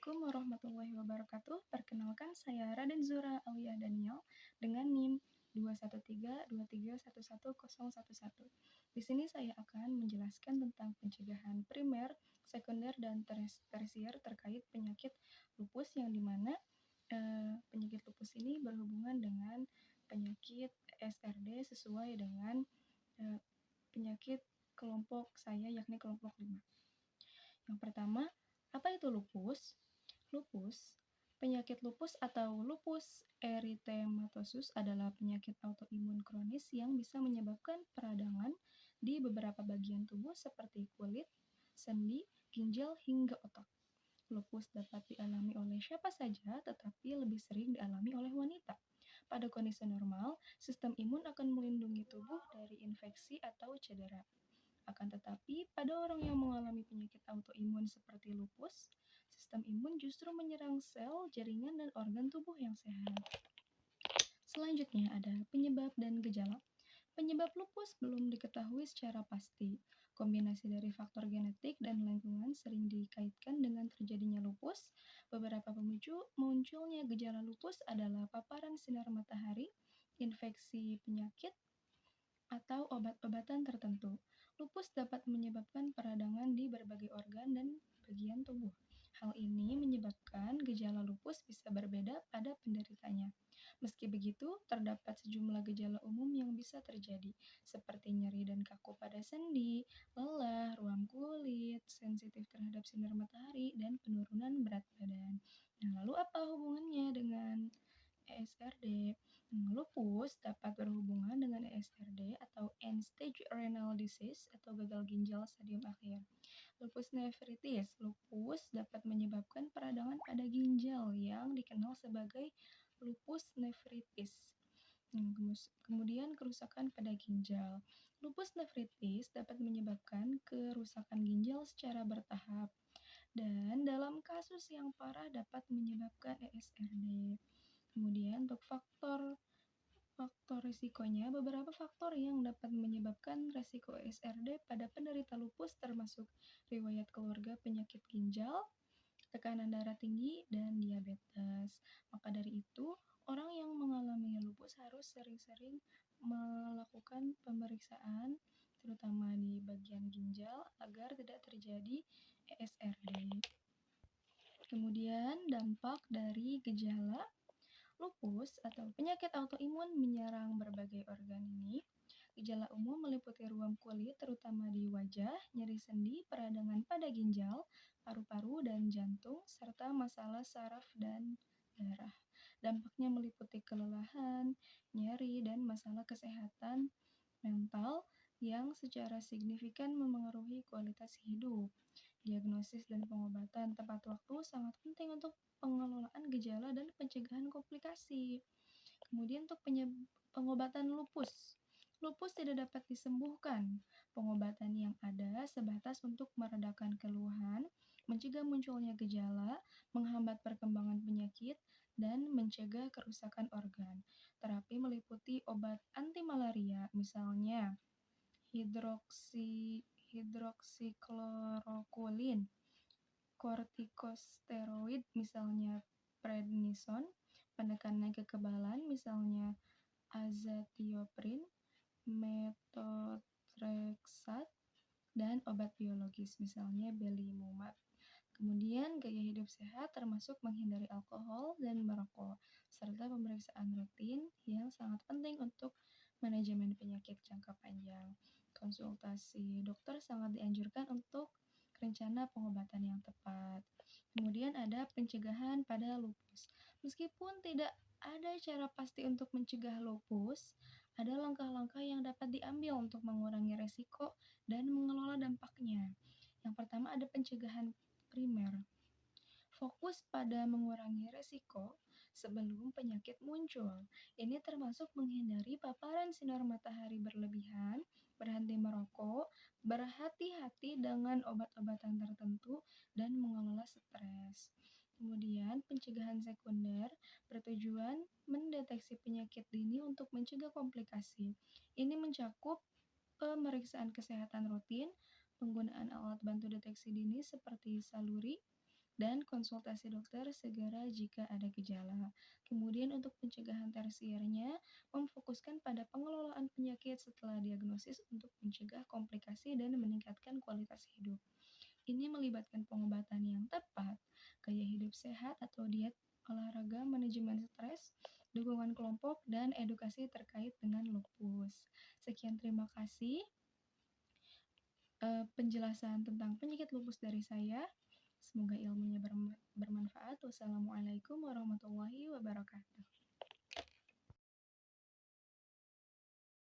Assalamualaikum warahmatullahi wabarakatuh. Perkenalkan saya Raden Zura Aulia Daniel dengan NIM 21323111011. Di sini saya akan menjelaskan tentang pencegahan primer, sekunder, dan tersier terkait penyakit lupus yang dimana penyakit lupus ini berhubungan dengan penyakit SRD sesuai dengan eh, penyakit kelompok saya yakni kelompok 5. Yang pertama, apa itu lupus? Lupus, penyakit lupus atau lupus erythematosus adalah penyakit autoimun kronis yang bisa menyebabkan peradangan di beberapa bagian tubuh seperti kulit, sendi, ginjal, hingga otak. Lupus dapat dialami oleh siapa saja, tetapi lebih sering dialami oleh wanita. Pada kondisi normal, sistem imun akan melindungi tubuh dari infeksi atau cedera. Akan tetapi, pada orang yang mengalami penyakit autoimun seperti lupus, sistem imun justru menyerang sel, jaringan, dan organ tubuh yang sehat. Selanjutnya ada penyebab dan gejala. Penyebab lupus belum diketahui secara pasti. Kombinasi dari faktor genetik dan lingkungan sering dikaitkan dengan terjadinya lupus. Beberapa pemicu munculnya gejala lupus adalah paparan sinar matahari, infeksi penyakit, atau obat-obatan tertentu. Lupus dapat menyebabkan peradangan di berbagai organ dan bagian tubuh. Hal ini menyebabkan gejala lupus bisa berbeda pada penderitanya. Meski begitu, terdapat sejumlah gejala umum yang bisa terjadi, seperti nyeri dan kaku pada sendi, lelah, ruam kulit, sensitif terhadap sinar matahari, dan penurunan berat badan. Nah, lalu apa hubungannya dengan ESRD? Lupus dapat berhubungan dengan ESRD atau End-Stage Renal Disease atau gagal ginjal stadium akhir. Lupus nephritis. Lupus dapat menyebabkan peradangan pada ginjal yang dikenal sebagai lupus nephritis. Kemudian kerusakan pada ginjal. Lupus nephritis dapat menyebabkan kerusakan ginjal secara bertahap dan dalam kasus yang parah dapat menyebabkan ESRD. Kemudian untuk faktor risikonya, beberapa faktor yang dapat menyebabkan resiko ESRD pada penderita lupus termasuk riwayat keluarga penyakit ginjal, tekanan darah tinggi, dan diabetes. Maka dari itu, orang yang mengalami lupus harus sering-sering melakukan pemeriksaan, terutama di bagian ginjal, agar tidak terjadi ESRD. Kemudian dampak dari gejala lupus atau penyakit autoimun menyerang berbagai organ ini. Gejala umum meliputi ruam kulit terutama di wajah, nyeri sendi, peradangan pada ginjal, paru-paru, dan jantung, serta masalah saraf dan darah. Dampaknya meliputi kelelahan, nyeri, dan masalah kesehatan mental yang secara signifikan memengaruhi kualitas hidup. Diagnosis dan pengobatan tepat waktu sangat penting untuk pengelolaan gejala dan pencegahan komplikasi. Kemudian untuk pengobatan lupus. Lupus tidak dapat disembuhkan. Pengobatan yang ada sebatas untuk meredakan keluhan, mencegah munculnya gejala, menghambat perkembangan penyakit, dan mencegah kerusakan organ. Terapi meliputi obat anti malaria, misalnya hidroksikloroquine, kortikosteroid misalnya prednison, penekanan kekebalan misalnya azathioprin, methotrexate, dan obat biologis misalnya belimumab. Kemudian gaya hidup sehat termasuk menghindari alkohol dan merokok, serta pemeriksaan rutin yang sangat penting untuk manajemen penyakit jangka panjang. Konsultasi dokter sangat dianjurkan untuk rencana pengobatan yang tepat. Kemudian ada pencegahan pada lupus. Meskipun tidak ada cara pasti untuk mencegah lupus, ada langkah-langkah yang dapat diambil untuk mengurangi resiko dan mengelola dampaknya. Yang pertama ada pencegahan primer. Fokus pada mengurangi resiko sebelum penyakit muncul. Ini termasuk menghindari paparan sinar matahari berlebihan, berhenti merokok, berhati-hati dengan obat-obatan tertentu, dan mengelola stres. Kemudian, pencegahan sekunder bertujuan mendeteksi penyakit dini untuk mencegah komplikasi. Ini mencakup pemeriksaan kesehatan rutin, penggunaan alat bantu deteksi dini seperti saluri, dan konsultasi dokter segera jika ada gejala. Kemudian untuk pencegahan tersiernya, memfokuskan pada pengelolaan penyakit setelah diagnosis untuk mencegah komplikasi dan meningkatkan kualitas hidup. Ini melibatkan pengobatan yang tepat, gaya hidup sehat atau diet, olahraga, manajemen stres, dukungan kelompok, dan edukasi terkait dengan lupus. Sekian, terima kasih penjelasan tentang penyakit lupus dari saya. Semoga ilmunya bermanfaat. Wassalamualaikum warahmatullahi wabarakatuh.